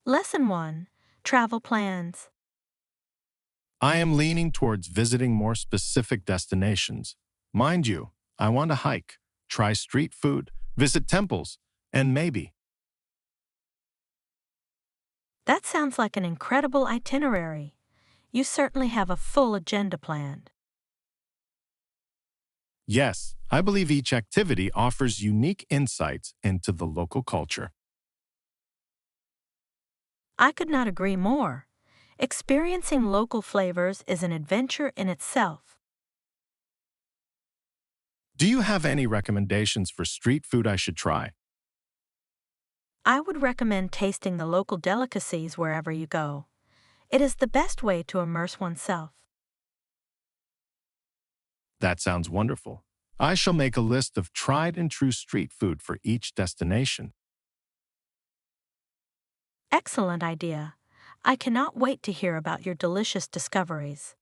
Lesson 1. Travel Plans. I am leaning towards visiting more specific destinations. Mind you, I want to hike, try street food, visit temples, and maybe. That sounds like an incredible itinerary. You certainly have a full agenda planned. Yes, I believe each activity offers unique insights into the local culture. I could not agree more. Experiencing local flavors is an adventure in itself. Do you have any recommendations for street food I should try? I would recommend tasting the local delicacies wherever you go. It is the best way to immerse oneself. That sounds wonderful. I shall make a list of tried and true street food for each destination. Excellent idea. I cannot wait to hear about your delicious discoveries.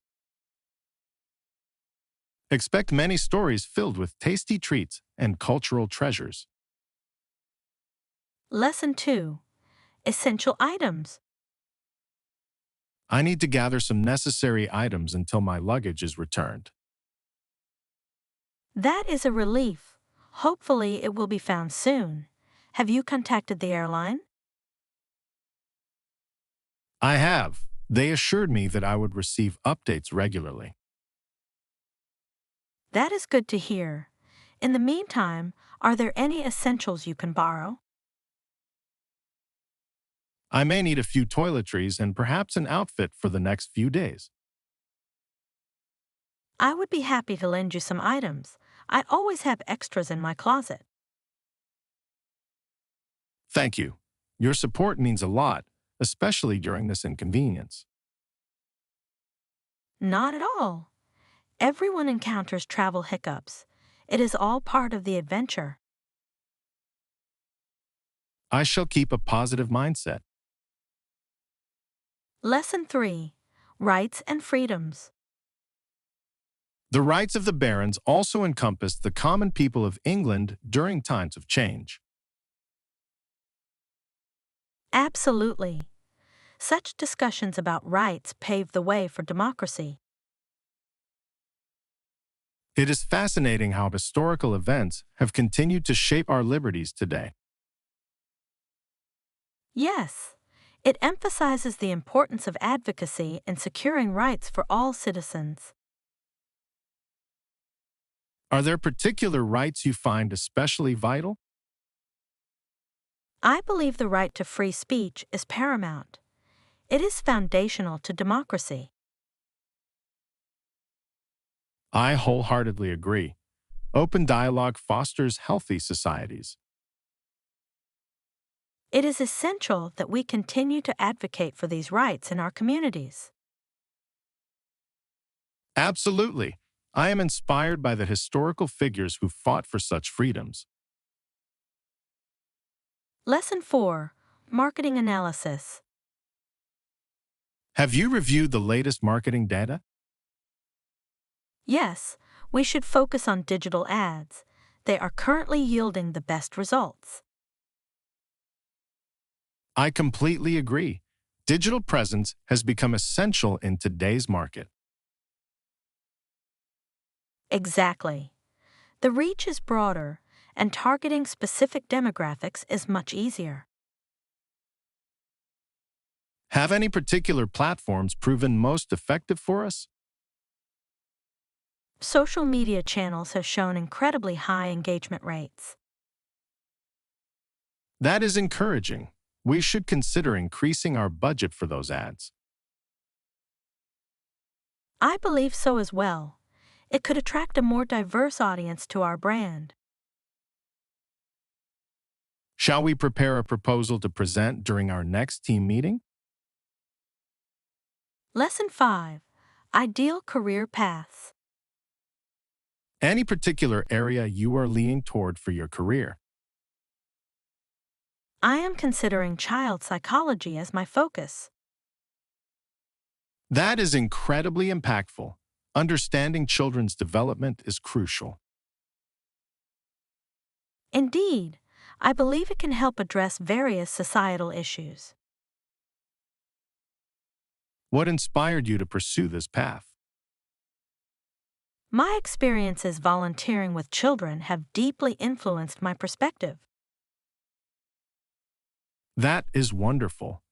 Expect many stories filled with tasty treats and cultural treasures. Lesson 2. Essential items. I need to gather some necessary items until my luggage is returned. That is a relief. Hopefully, it will be found soon. Have you contacted the airline? I have. They assured me that I would receive updates regularly. That is good to hear. In the meantime, are there any essentials you can borrow? I may need a few toiletries and perhaps an outfit for the next few days. I would be happy to lend you some items. I always have extras in my closet. Thank you. Your support means a lot, especially during this inconvenience. Not at all. Everyone encounters travel hiccups. It is all part of the adventure. I shall keep a positive mindset. Lesson 3. Rights and Freedoms. The rights of the barons also encompass the common people of England during times of change. Absolutely. Such discussions about rights pave the way for democracy. It is fascinating how historical events have continued to shape our liberties today. Yes, it emphasizes the importance of advocacy in securing rights for all citizens. Are there particular rights you find especially vital? I believe the right to free speech is paramount. It is foundational to democracy. I wholeheartedly agree. Open dialogue fosters healthy societies. It is essential that we continue to advocate for these rights in our communities. Absolutely. I am inspired by the historical figures who fought for such freedoms. Lesson 4. Marketing Analysis. Have you reviewed the latest marketing data? Yes, we should focus on digital ads. They are currently yielding the best results. I completely agree. Digital presence has become essential in today's market. Exactly. The reach is broader, and targeting specific demographics is much easier. Have any particular platforms proven most effective for us? Social media channels have shown incredibly high engagement rates. That is encouraging. We should consider increasing our budget for those ads. I believe so as well. It could attract a more diverse audience to our brand. Shall we prepare a proposal to present during our next team meeting? Lesson 5. Ideal Career Paths. Any particular area you are leaning toward for your career? I am considering child psychology as my focus. That is incredibly impactful. Understanding children's development is crucial. Indeed, I believe it can help address various societal issues. What inspired you to pursue this path? My experiences volunteering with children have deeply influenced my perspective. That is wonderful.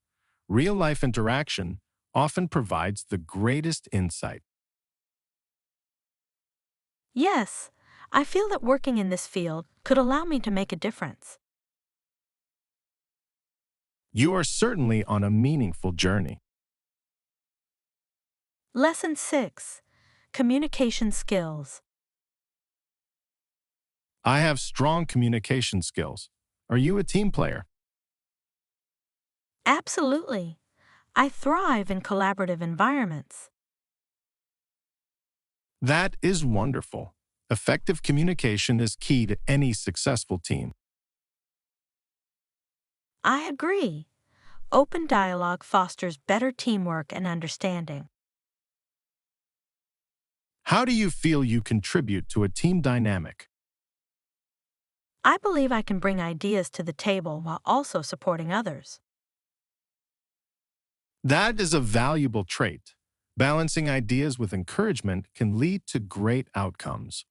Real-life interaction often provides the greatest insight. Yes, I feel that working in this field could allow me to make a difference. You are certainly on a meaningful journey. Lesson 6. Communication Skills. I have strong communication skills. Are you a team player? Absolutely. I thrive in collaborative environments. That is wonderful. Effective communication is key to any successful team. I agree. Open dialogue fosters better teamwork and understanding. How do you feel you contribute to a team dynamic? I believe I can bring ideas to the table while also supporting others. That is a valuable trait. Balancing ideas with encouragement can lead to great outcomes.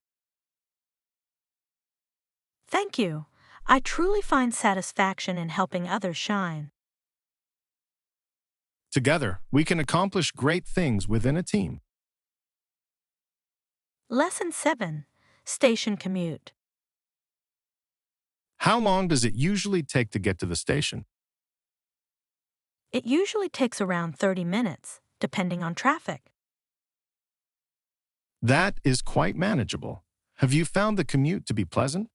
Thank you. I truly find satisfaction in helping others shine. Together, we can accomplish great things within a team. Lesson 7. Station Commute. How long does it usually take to get to the station? It usually takes around 30 minutes, depending on traffic. That is quite manageable. Have you found the commute to be pleasant?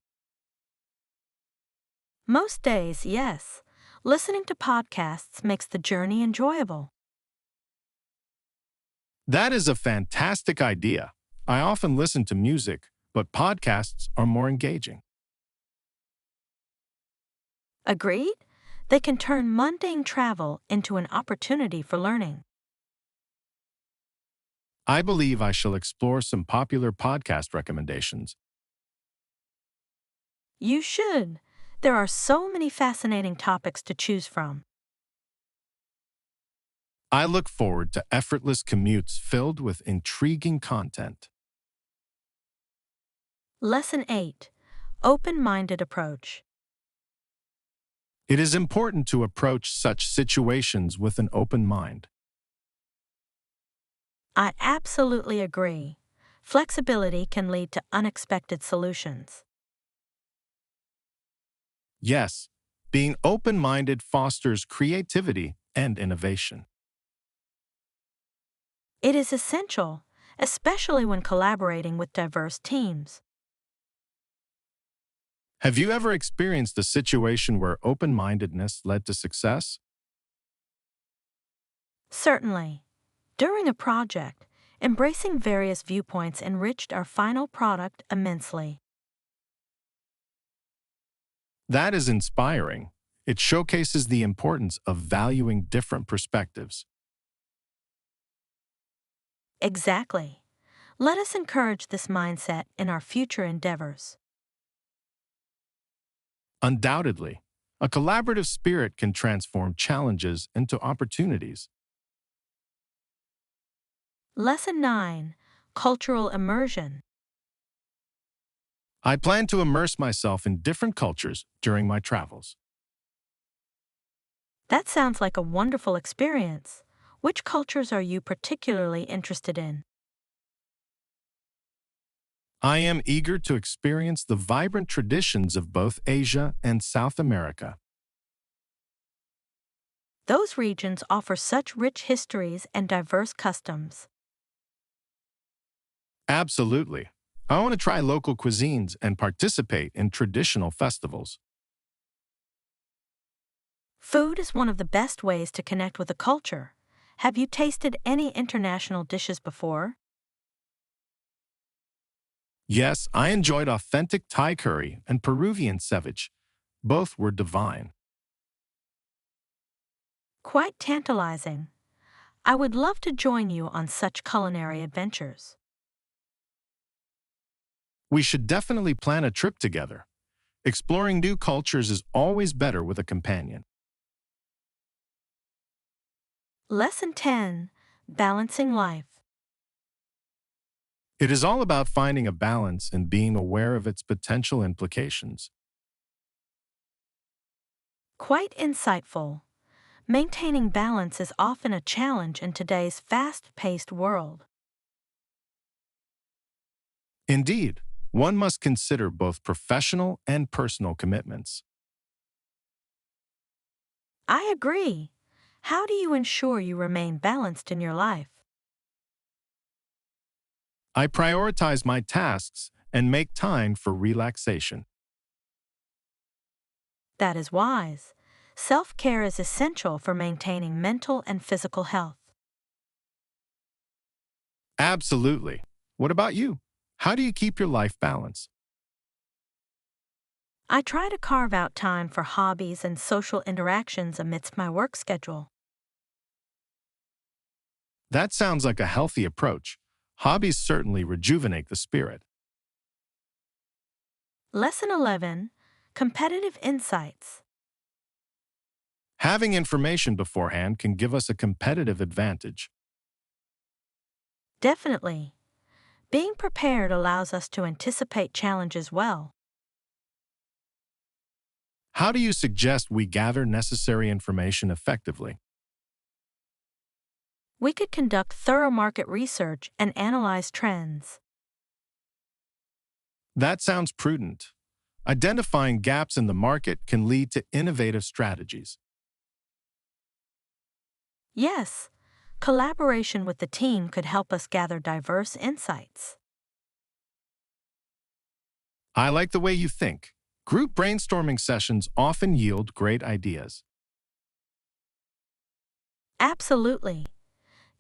Most days, yes. Listening to podcasts makes the journey enjoyable. That is a fantastic idea. I often listen to music, but podcasts are more engaging. Agreed? They can turn mundane travel into an opportunity for learning. I believe I shall explore some popular podcast recommendations. You should. There are so many fascinating topics to choose from. I look forward to effortless commutes filled with intriguing content. Lesson 8. Open-minded approach. It is important to approach such situations with an open mind. I absolutely agree. Flexibility can lead to unexpected solutions. Yes, being open-minded fosters creativity and innovation. It is essential, especially when collaborating with diverse teams. Have you ever experienced a situation where open-mindedness led to success? Certainly. During a project, embracing various viewpoints enriched our final product immensely. That is inspiring. It showcases the importance of valuing different perspectives. Exactly. Let us encourage this mindset in our future endeavors. Undoubtedly, a collaborative spirit can transform challenges into opportunities. Lesson 9. Cultural Immersion. I plan to immerse myself in different cultures during my travels. That sounds like a wonderful experience. Which cultures are you particularly interested in? I am eager to experience the vibrant traditions of both Asia and South America. Those regions offer such rich histories and diverse customs. Absolutely. I want to try local cuisines and participate in traditional festivals. Food is one of the best ways to connect with a culture. Have you tasted any international dishes before? Yes, I enjoyed authentic Thai curry and Peruvian ceviche. Both were divine. Quite tantalizing. I would love to join you on such culinary adventures. We should definitely plan a trip together. Exploring new cultures is always better with a companion. Lesson 10. Balancing life. It is all about finding a balance and being aware of its potential implications. Quite insightful. Maintaining balance is often a challenge in today's fast-paced world. Indeed, one must consider both professional and personal commitments. I agree. How do you ensure you remain balanced in your life? I prioritize my tasks and make time for relaxation. That is wise. Self-care is essential for maintaining mental and physical health. Absolutely. What about you? How do you keep your life balanced? I try to carve out time for hobbies and social interactions amidst my work schedule. That sounds like a healthy approach. Hobbies certainly rejuvenate the spirit. Lesson 11. Competitive Insights. Having information beforehand can give us a competitive advantage. Definitely. Being prepared allows us to anticipate challenges well. How do you suggest we gather necessary information effectively? We could conduct thorough market research and analyze trends. That sounds prudent. Identifying gaps in the market can lead to innovative strategies. Yes, collaboration with the team could help us gather diverse insights. I like the way you think. Group brainstorming sessions often yield great ideas. Absolutely.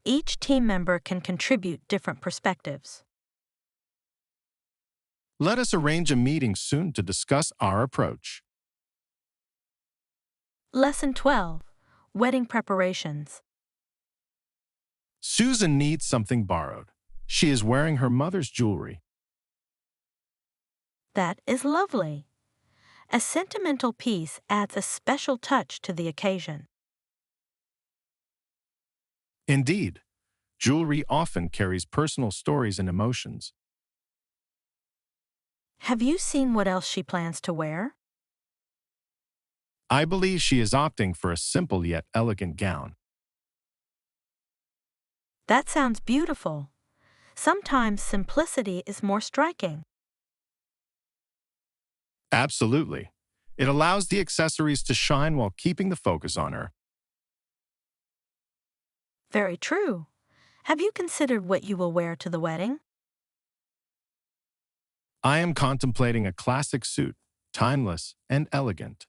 Each team member can contribute different perspectives. Let us arrange a meeting soon to discuss our approach. Lesson 12. Wedding Preparations. Susan needs something borrowed. She is wearing her mother's jewelry. That is lovely. A sentimental piece adds a special touch to the occasion. Indeed, jewelry often carries personal stories and emotions. Have you seen what else she plans to wear? I believe she is opting for a simple yet elegant gown. That sounds beautiful. Sometimes simplicity is more striking. Absolutely. It allows the accessories to shine while keeping the focus on her. Very true. Have you considered what you will wear to the wedding? I am contemplating a classic suit, timeless and elegant.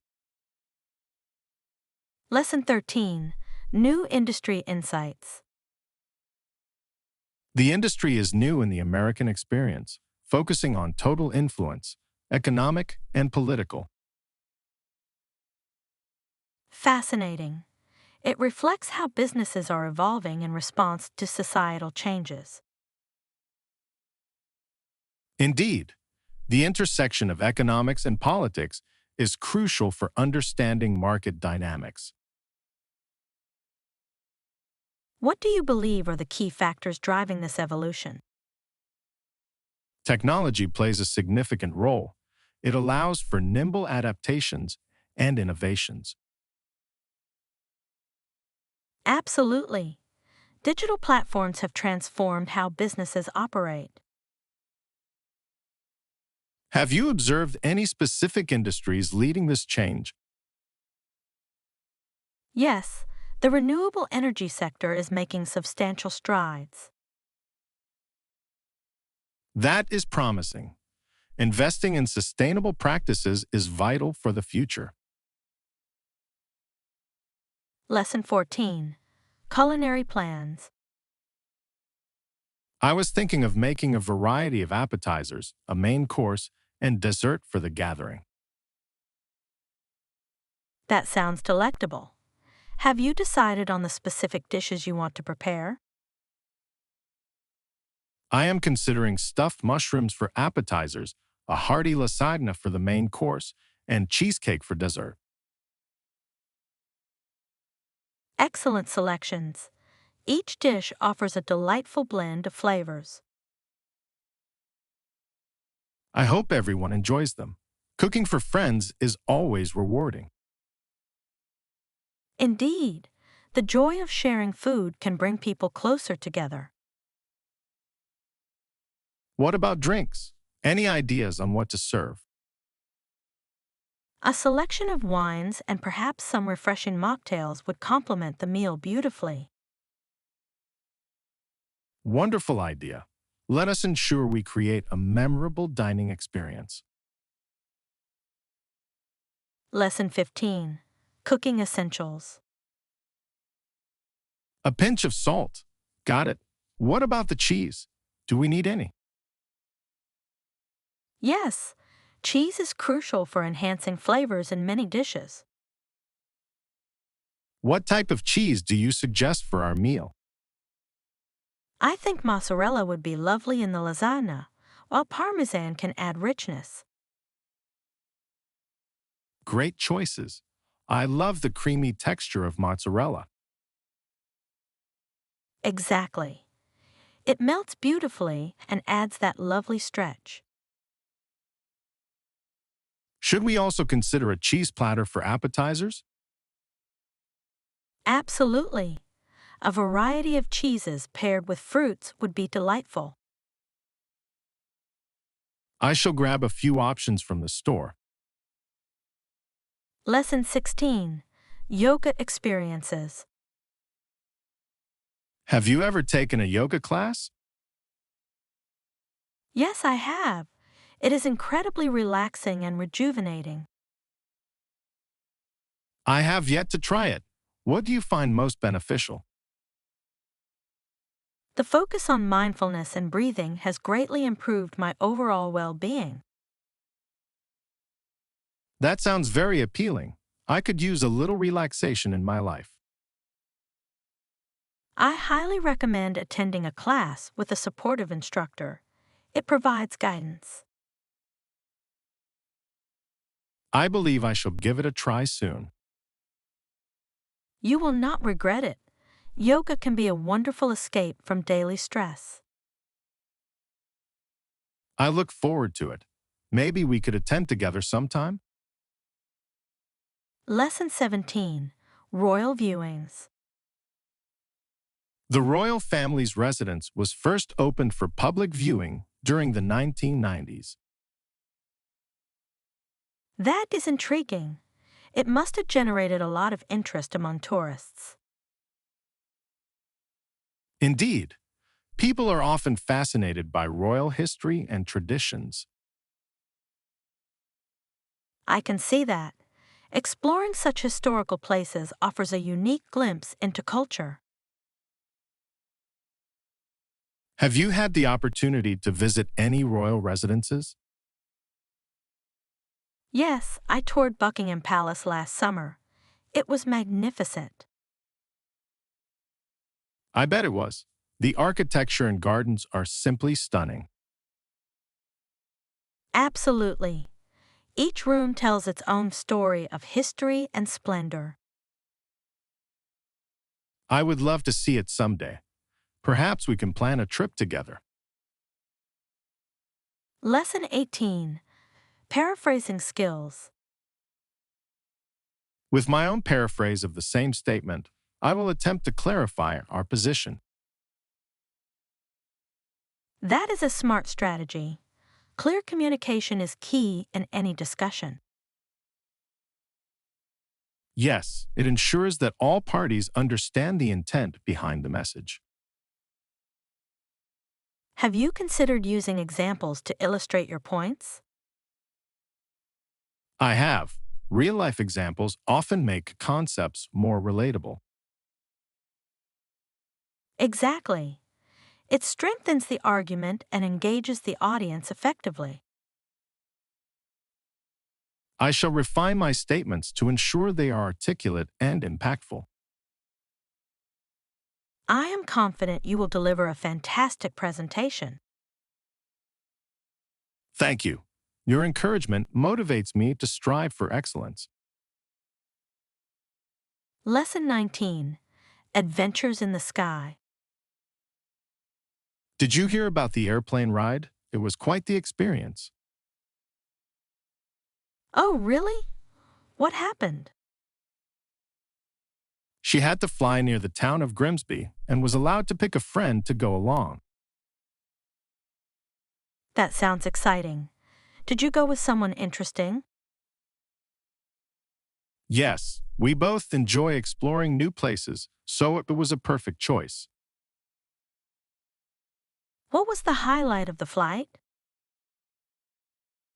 Lesson 13. New Industry Insights. The industry is new in the American experience, focusing on total influence, economic and political. Fascinating. It reflects how businesses are evolving in response to societal changes. Indeed, the intersection of economics and politics is crucial for understanding market dynamics. What do you believe are the key factors driving this evolution? Technology plays a significant role. It allows for nimble adaptations and innovations. Absolutely. Digital platforms have transformed how businesses operate. Have you observed any specific industries leading this change? Yes, the renewable energy sector is making substantial strides. That is promising. Investing in sustainable practices is vital for the future. Lesson 14. Culinary Plans. I was thinking of making a variety of appetizers, a main course, and dessert for the gathering. That sounds delectable. Have you decided on the specific dishes you want to prepare? I am considering stuffed mushrooms for appetizers, a hearty lasagna for the main course, and cheesecake for dessert. Excellent selections. Each dish offers a delightful blend of flavors. I hope everyone enjoys them. Cooking for friends is always rewarding. Indeed, the joy of sharing food can bring people closer together. What about drinks? Any ideas on what to serve? A selection of wines and perhaps some refreshing mocktails would complement the meal beautifully. Wonderful idea. Let us ensure we create a memorable dining experience. Lesson 15. Cooking Essentials. A pinch of salt. Got it. What about the cheese? Do we need any? Yes, cheese is crucial for enhancing flavors in many dishes. What type of cheese do you suggest for our meal? I think mozzarella would be lovely in the lasagna, while Parmesan can add richness. Great choices. I love the creamy texture of mozzarella. Exactly. It melts beautifully and adds that lovely stretch. Should we also consider a cheese platter for appetizers? Absolutely. A variety of cheeses paired with fruits would be delightful. I shall grab a few options from the store. Lesson 16. Yoga Experiences. Have you ever taken a yoga class? Yes, I have. It is incredibly relaxing and rejuvenating. I have yet to try it. What do you find most beneficial? The focus on mindfulness and breathing has greatly improved my overall well-being. That sounds very appealing. I could use a little relaxation in my life. I highly recommend attending a class with a supportive instructor. It provides guidance. I believe I shall give it a try soon. You will not regret it. Yoga can be a wonderful escape from daily stress. I look forward to it. Maybe we could attend together sometime? Lesson 17. Royal Viewings. The royal family's residence was first opened for public viewing during the 1990s. That is intriguing. It must have generated a lot of interest among tourists. Indeed, people are often fascinated by royal history and traditions. I can see that. Exploring such historical places offers a unique glimpse into culture. Have you had the opportunity to visit any royal residences? Yes, I toured Buckingham Palace last summer. It was magnificent. I bet it was. The architecture and gardens are simply stunning. Absolutely. Each room tells its own story of history and splendor. I would love to see it someday. Perhaps we can plan a trip together. Lesson 18. Paraphrasing Skills. With my own paraphrase of the same statement, I will attempt to clarify our position. That is a smart strategy. Clear communication is key in any discussion. Yes, it ensures that all parties understand the intent behind the message. Have you considered using examples to illustrate your points? I have. Real-life examples often make concepts more relatable. Exactly. It strengthens the argument and engages the audience effectively. I shall refine my statements to ensure they are articulate and impactful. I am confident you will deliver a fantastic presentation. Thank you. Your encouragement motivates me to strive for excellence. Lesson 19. Adventures in the Sky. Did you hear about the airplane ride? It was quite the experience. Oh, really? What happened? She had to fly near the town of Grimsby and was allowed to pick a friend to go along. That sounds exciting. Did you go with someone interesting? Yes, we both enjoy exploring new places, so it was a perfect choice. What was the highlight of the flight?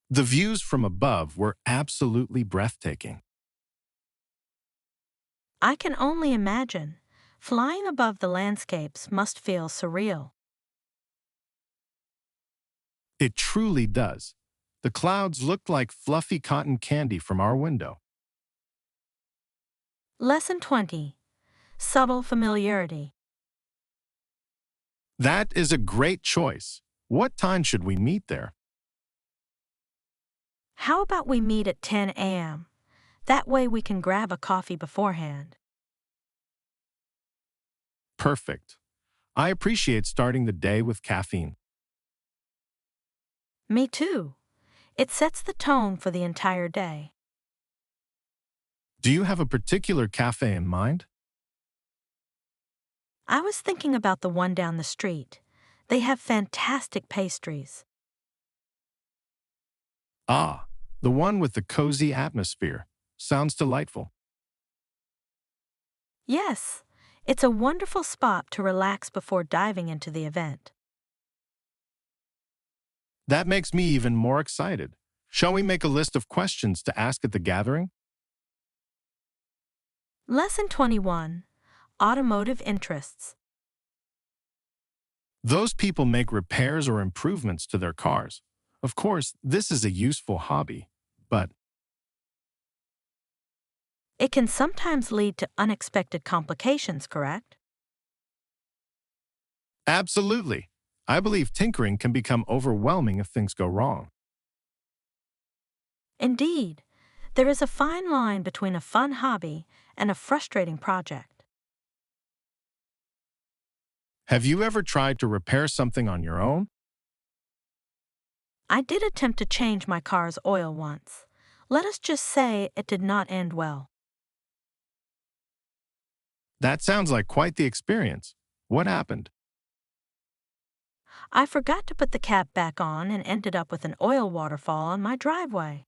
The views from above were absolutely breathtaking. I can only imagine. Flying above the landscapes must feel surreal. It truly does. The clouds looked like fluffy cotton candy from our window. Lesson 20. Subtle Familiarity. That is a great choice. What time should we meet there? How about we meet at 10 a.m.? That way we can grab a coffee beforehand. Perfect. I appreciate starting the day with caffeine. Me too. It sets the tone for the entire day. Do you have a particular cafe in mind? I was thinking about the one down the street. They have fantastic pastries. Ah, the one with the cozy atmosphere. Sounds delightful. Yes, it's a wonderful spot to relax before diving into the event. That makes me even more excited. Shall we make a list of questions to ask at the gathering? Lesson 21. Automotive Interests. Those people make repairs or improvements to their cars. Of course, this is a useful hobby, but It can sometimes lead to unexpected complications, correct? absolutely. I believe tinkering can become overwhelming if things go wrong. Indeed, there is a fine line between a fun hobby and a frustrating project. Have you ever tried to repair something on your own? I did attempt to change my car's oil once. Let us just say it did not end well. That sounds like quite the experience. What happened? I forgot to put the cap back on and ended up with an oil waterfall on my driveway.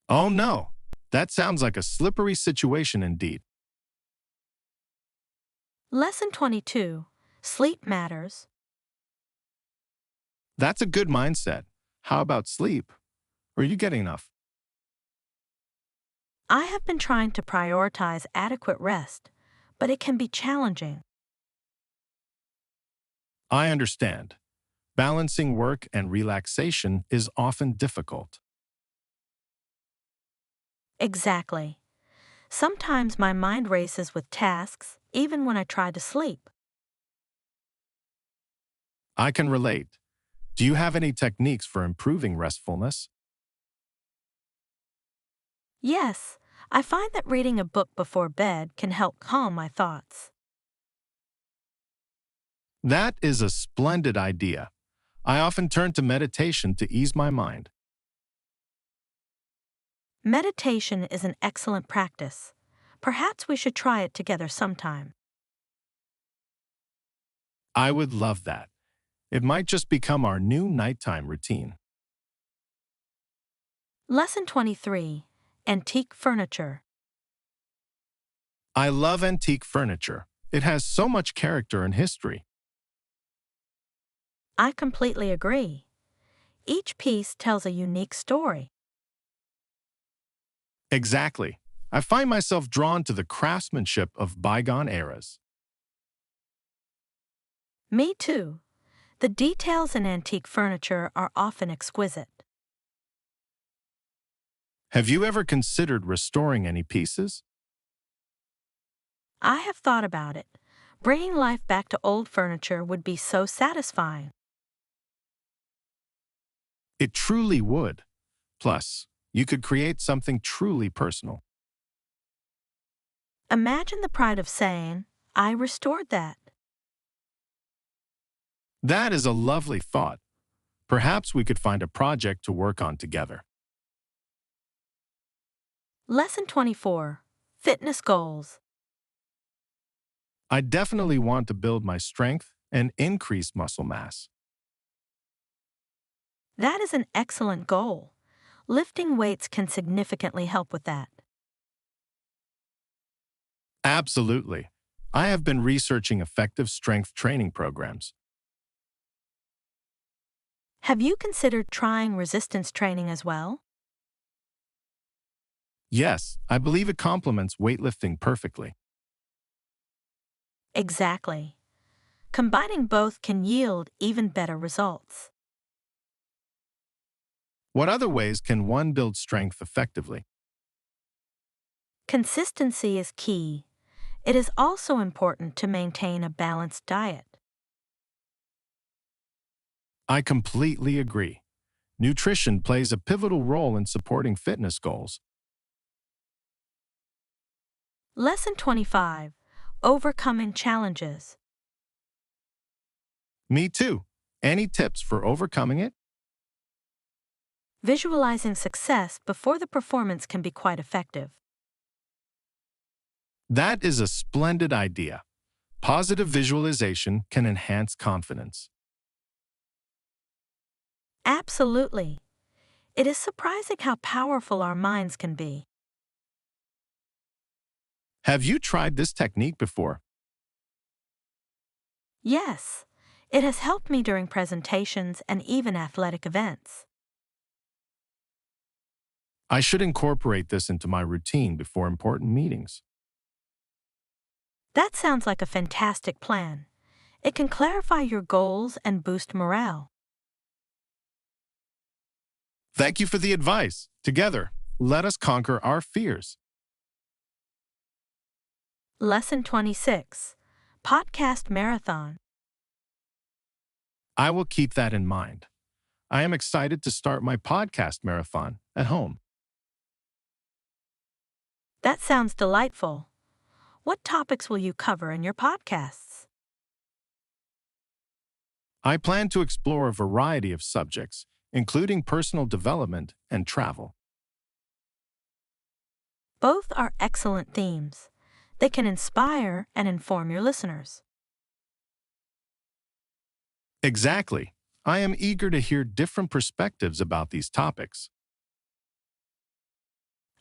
Oh no, that sounds like a slippery situation indeed. Lesson 22. Sleep Matters. That's a good mindset. How about sleep? Are you getting enough? I have been trying to prioritize adequate rest, but it can be challenging. I understand. Balancing work and relaxation is often difficult. Exactly. Sometimes my mind races with tasks, even when I try to sleep. I can relate. Do you have any techniques for improving restfulness? Yes, I find that reading a book before bed can help calm my thoughts. That is a splendid idea. I often turn to meditation to ease my mind. Meditation is an excellent practice. Perhaps we should try it together sometime. I would love that. It might just become our new nighttime routine. Lesson 23. Antique Furniture. I love antique furniture. It has so much character and history. I completely agree. Each piece tells a unique story. Exactly. I find myself drawn to the craftsmanship of bygone eras. Me too. The details in antique furniture are often exquisite. Have you ever considered restoring any pieces? I have thought about it. Bringing life back to old furniture would be so satisfying. It truly would. Plus, you could create something truly personal. Imagine the pride of saying, I restored that. That is a lovely thought. Perhaps we could find a project to work on together. Lesson 24. Fitness Goals. I definitely want to build my strength and increase muscle mass. That is an excellent goal. Lifting weights can significantly help with that. Absolutely. I have been researching effective strength training programs. Have you considered trying resistance training as well? Yes, I believe it complements weightlifting perfectly. Exactly. Combining both can yield even better results. What other ways can one build strength effectively? Consistency is key. It is also important to maintain a balanced diet. I completely agree. Nutrition plays a pivotal role in supporting fitness goals. Lesson 25. Overcoming challenges. Me too. Any tips for overcoming it? Visualizing success before the performance can be quite effective. That is a splendid idea. Positive visualization can enhance confidence. Absolutely. It is surprising how powerful our minds can be. Have you tried this technique before? Yes, it has helped me during presentations and even athletic events. I should incorporate this into my routine before important meetings. That sounds like a fantastic plan. It can clarify your goals and boost morale. Thank you for the advice. Together, let us conquer our fears. Lesson 26. Podcast Marathon. I will keep that in mind. I am excited to start my podcast marathon at home. That sounds delightful. What topics will you cover in your podcasts? I plan to explore a variety of subjects, including personal development and travel. Both are excellent themes. They can inspire and inform your listeners. Exactly. I am eager to hear different perspectives about these topics.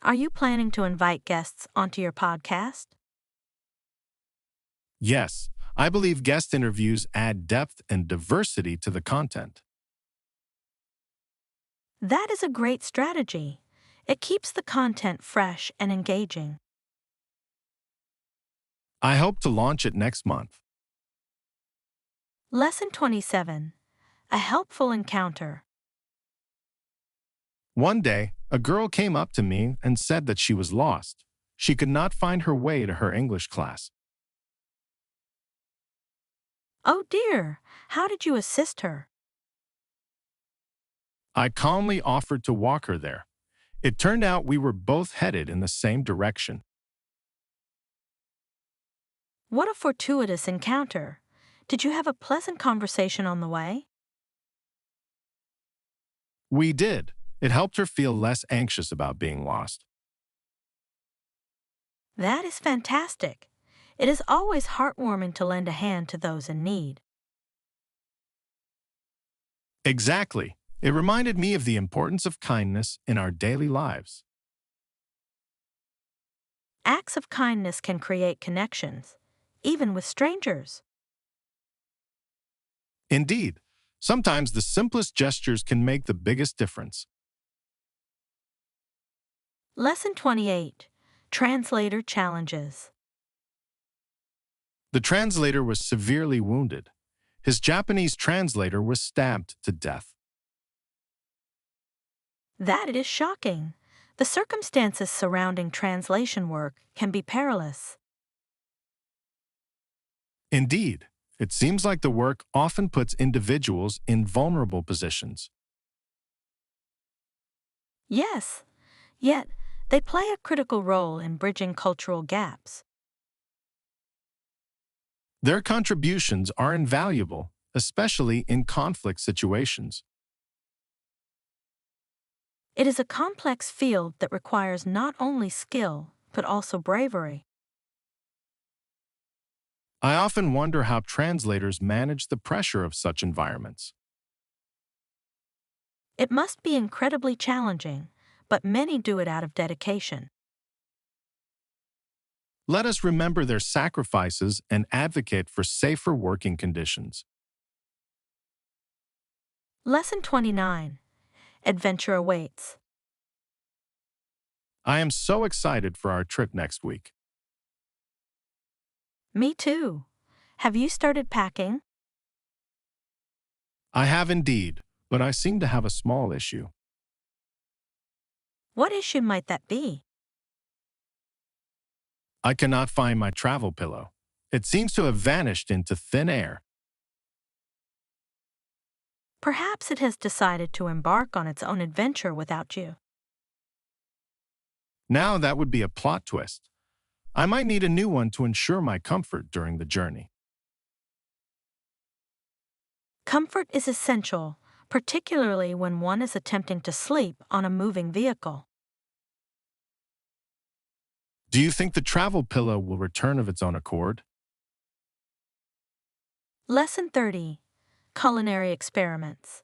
Are you planning to invite guests onto your podcast? Yes, I believe guest interviews add depth and diversity to the content. That is a great strategy. It keeps the content fresh and engaging. I hope to launch it next month. Lesson 27. A helpful encounter. One day, a girl came up to me and said that she was lost. She could not find her way to her English class. Oh dear, how did you assist her? I calmly offered to walk her there. It turned out we were both headed in the same direction. What a fortuitous encounter. Did you have a pleasant conversation on the way? We did. It helped her feel less anxious about being lost. That is fantastic. It is always heartwarming to lend a hand to those in need. Exactly. It reminded me of the importance of kindness in our daily lives. Acts of kindness can create connections, even with strangers. Indeed, sometimes the simplest gestures can make the biggest difference. Lesson 28. Translator Challenges. The translator was severely wounded. His Japanese translator was stabbed to death. That is shocking. The circumstances surrounding translation work can be perilous. Indeed, it seems like the work often puts individuals in vulnerable positions. Yes, yet they play a critical role in bridging cultural gaps. Their contributions are invaluable, especially in conflict situations. It is a complex field that requires not only skill, but also bravery. I often wonder how translators manage the pressure of such environments. It must be incredibly challenging, but many do it out of dedication. Let us remember their sacrifices and advocate for safer working conditions. Lesson 29. Adventure awaits. I am so excited for our trip next week. Me too. Have you started packing? I have indeed, but I seem to have a small issue. What issue might that be? I cannot find my travel pillow. It seems to have vanished into thin air. Perhaps it has decided to embark on its own adventure without you. Now that would be a plot twist. I might need a new one to ensure my comfort during the journey. Comfort is essential, particularly when one is attempting to sleep on a moving vehicle. Do you think the travel pillow will return of its own accord? Lesson 30. Culinary experiments.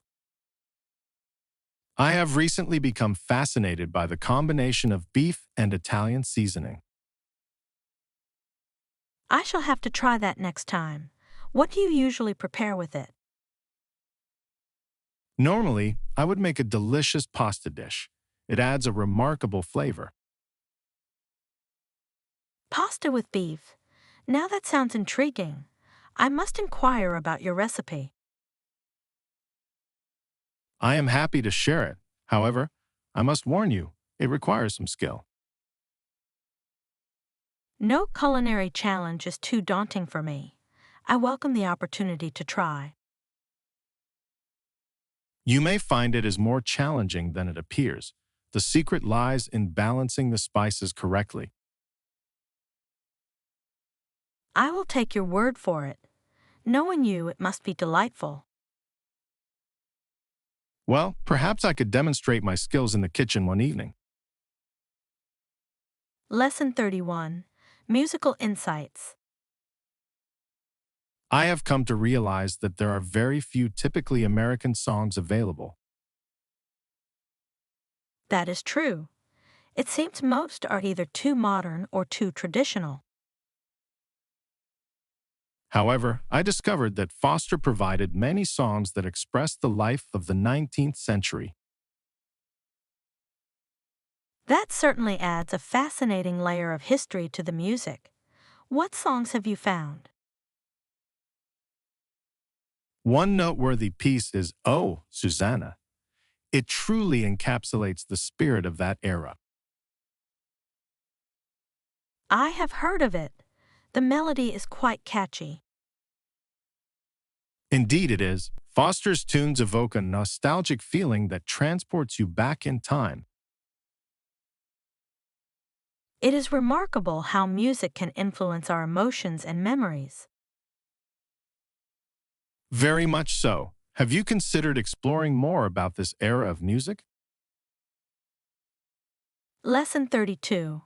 I have recently become fascinated by the combination of beef and Italian seasoning. I shall have to try that next time. What do you usually prepare with it? Normally, I would make a delicious pasta dish. It adds a remarkable flavor. Pasta with beef. Now that sounds intriguing. I must inquire about your recipe. I am happy to share it. However, I must warn you, it requires some skill. No culinary challenge is too daunting for me. I welcome the opportunity to try. You may find it is more challenging than it appears. The secret lies in balancing the spices correctly. I will take your word for it. Knowing you, it must be delightful. Well, perhaps I could demonstrate my skills in the kitchen one evening. Lesson 31. Musical insights. I have come to realize that there are very few typically American songs available. That is true. It seems most are either too modern or too traditional. However, I discovered that Foster provided many songs that expressed the life of the 19th century. That certainly adds a fascinating layer of history to the music. What songs have you found? One noteworthy piece is Oh, Susanna. It truly encapsulates the spirit of that era. I have heard of it. The melody is quite catchy. Indeed it is. Foster's tunes evoke a nostalgic feeling that transports you back in time. It is remarkable how music can influence our emotions and memories. Very much so. Have you considered exploring more about this era of music? Lesson 32.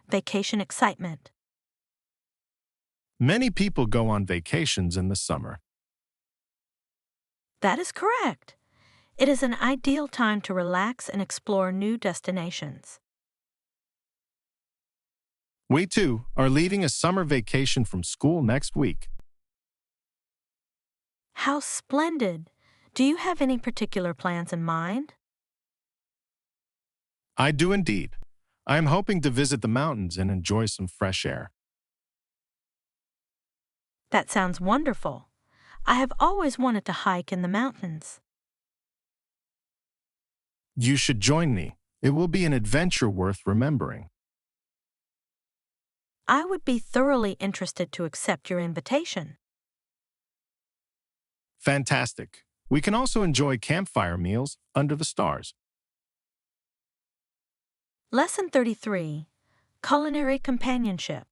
Vacation excitement. Many people go on vacations in the summer. That is correct. It is an ideal time to relax and explore new destinations. We too are leaving a summer vacation from school next week. How splendid! Do you have any particular plans in mind? I do indeed. I am hoping to visit the mountains and enjoy some fresh air. That sounds wonderful. I have always wanted to hike in the mountains. You should join me. It will be an adventure worth remembering. I would be thoroughly interested to accept your invitation. Fantastic. We can also enjoy campfire meals under the stars. Lesson 33. Culinary Companionship.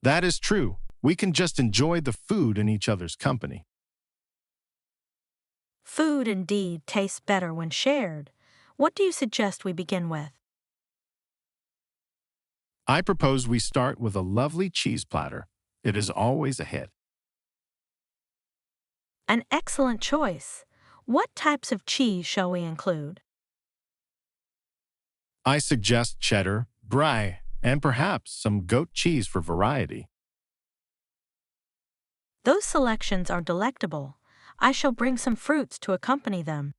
That is true. We can just enjoy the food in each other's company. Food indeed tastes better when shared. What do you suggest we begin with? I propose we start with a lovely cheese platter. It is always a hit. An excellent choice. What types of cheese shall we include? I suggest cheddar, brie, and perhaps some goat cheese for variety. Those selections are delectable. I shall bring some fruits to accompany them.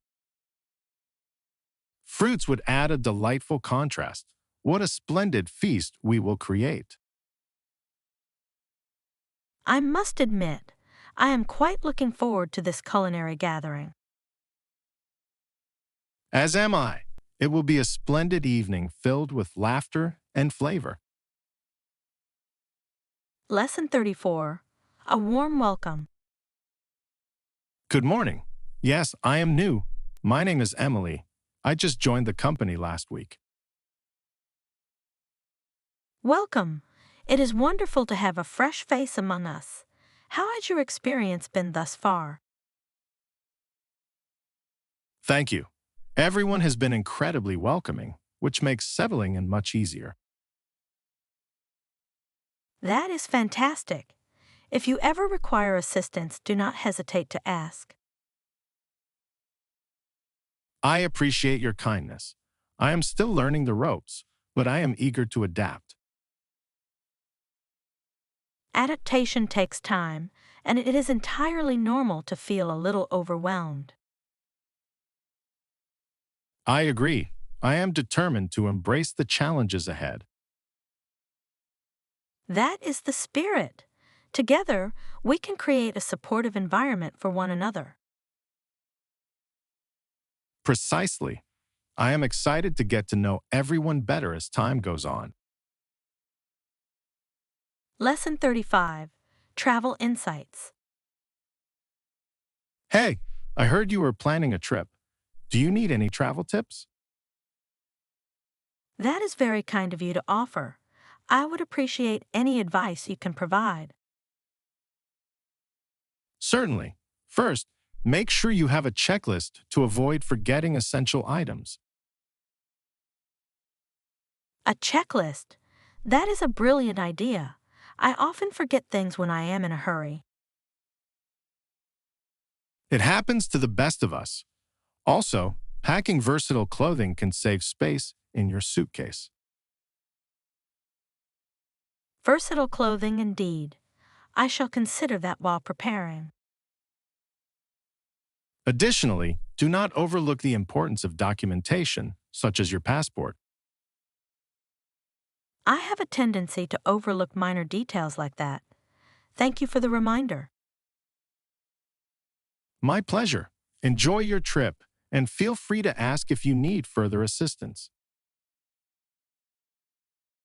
Fruits would add a delightful contrast. What a splendid feast we will create. I must admit, I am quite looking forward to this culinary gathering. As am I. It will be a splendid evening filled with laughter and flavor. Lesson 34. A warm welcome. Good morning. Yes, I am new. My name is Emily. I just joined the company last week. Welcome. It is wonderful to have a fresh face among us. How has your experience been thus far? Thank you. Everyone has been incredibly welcoming, which makes settling in much easier. That is fantastic. If you ever require assistance, do not hesitate to ask. I appreciate your kindness. I am still learning the ropes, but I am eager to adapt. Adaptation takes time, and it is entirely normal to feel a little overwhelmed. I agree. I am determined to embrace the challenges ahead. That is the spirit. Together, we can create a supportive environment for one another. Precisely. I am excited to get to know everyone better as time goes on. Lesson 35. Travel Insights. Hey, I heard you were planning a trip. Do you need any travel tips? That is very kind of you to offer. I would appreciate any advice you can provide. Certainly. First, make sure you have a checklist to avoid forgetting essential items. A checklist. That is a brilliant idea. I often forget things when I am in a hurry. It happens to the best of us. Also, packing versatile clothing can save space in your suitcase. Versatile clothing indeed. I shall consider that while preparing. Additionally, do not overlook the importance of documentation, such as your passport. I have a tendency to overlook minor details like that. Thank you for the reminder. My pleasure. Enjoy your trip, and feel free to ask if you need further assistance.